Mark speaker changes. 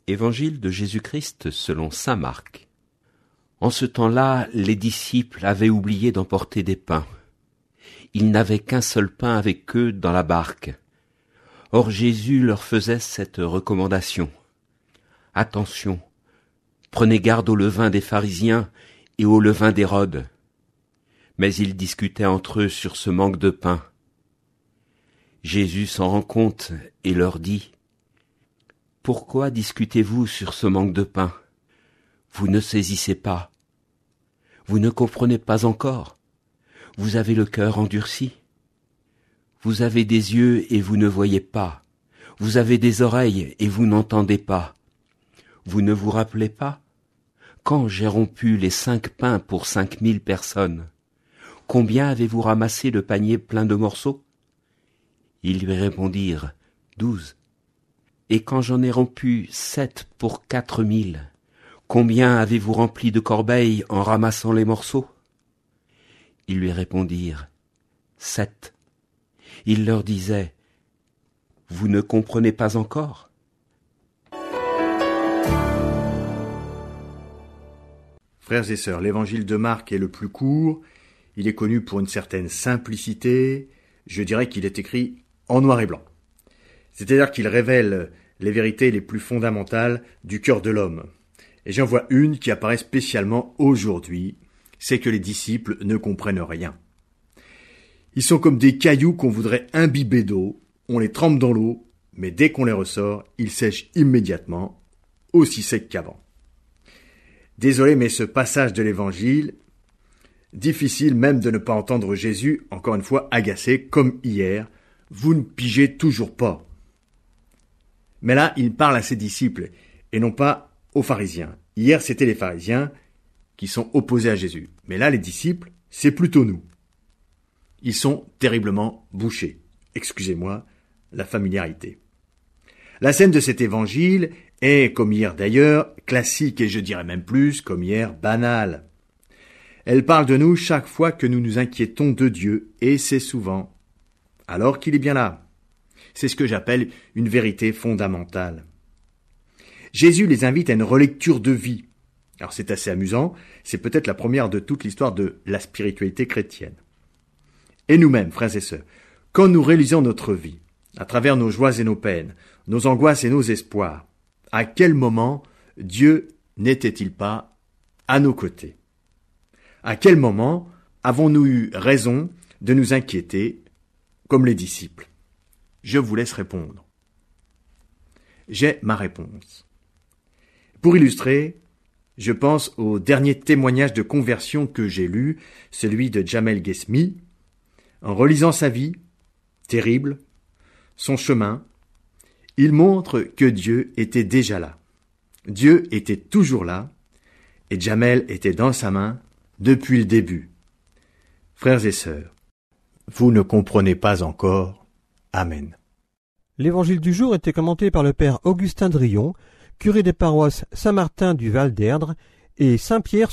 Speaker 1: Évangile de Jésus-Christ selon saint Marc. En ce temps-là, les disciples avaient oublié d'emporter des pains. Ils n'avaient qu'un seul pain avec eux dans la barque. Or Jésus leur faisait cette recommandation. Attention, prenez garde au levain des pharisiens et au levain d'Hérode. Mais ils discutaient entre eux sur ce manque de pain. Jésus s'en rend compte et leur dit : Pourquoi discutez-vous sur ce manque de pain ? Vous ne saisissez pas. Vous ne comprenez pas encore. Vous avez le cœur endurci. Vous avez des yeux et vous ne voyez pas. Vous avez des oreilles et vous n'entendez pas. Vous ne vous rappelez pas ? Quand j'ai rompu les 5 pains pour 5000 personnes, combien avez-vous ramassé de paniers pleins de morceaux ? Ils lui répondirent : 12. Et quand j'en ai rompu 7 pour 4000, combien avez-vous rempli de corbeilles en ramassant les morceaux ? Ils lui répondirent : 7. Il leur disait : Vous ne comprenez pas encore ?
Speaker 2: Frères et sœurs, l'évangile de Marc est le plus court, il est connu pour une certaine simplicité, je dirais qu'il est écrit en noir et blanc. C'est-à-dire qu'il révèle les vérités les plus fondamentales du cœur de l'homme. Et j'en vois une qui apparaît spécialement aujourd'hui, c'est que les disciples ne comprennent rien. Ils sont comme des cailloux qu'on voudrait imbiber d'eau, on les trempe dans l'eau, mais dès qu'on les ressort, ils sèchent immédiatement, aussi secs qu'avant. Désolé, mais ce passage de l'évangile, difficile même de ne pas entendre Jésus, encore une fois agacé, comme hier, vous ne pigez toujours pas. Mais là, il parle à ses disciples, et non pas aux pharisiens. Hier, c'était les pharisiens qui sont opposés à Jésus. Mais là, les disciples, c'est plutôt nous. Ils sont terriblement bouchés. Excusez-moi, la familiarité. La scène de cet évangile est, comme hier d'ailleurs, classique et je dirais même plus, comme hier, banale. Elle parle de nous chaque fois que nous nous inquiétons de Dieu, et c'est souvent, alors qu'il est bien là. C'est ce que j'appelle une vérité fondamentale. Jésus les invite à une relecture de vie. Alors c'est assez amusant, c'est peut-être la première de toute l'histoire de la spiritualité chrétienne. Et nous-mêmes, frères et sœurs, quand nous réalisons notre vie, à travers nos joies et nos peines, nos angoisses et nos espoirs, à quel moment Dieu n'était-il pas à nos côtés ? À quel moment avons-nous eu raison de nous inquiéter comme les disciples ? Je vous laisse répondre. J'ai ma réponse. Pour illustrer, je pense au dernier témoignage de conversion que j'ai lu, celui de Jamel Ghesmi. En relisant sa vie, terrible, son chemin, il montre que Dieu était déjà là. Dieu était toujours là, et Jamel était dans sa main depuis le début. Frères et sœurs, vous ne comprenez pas encore. Amen.
Speaker 3: L'évangile du jour était commenté par le père Augustin Drillon, curé des paroisses Saint-Martin du Val d'Erdre et Saint-Pierre sur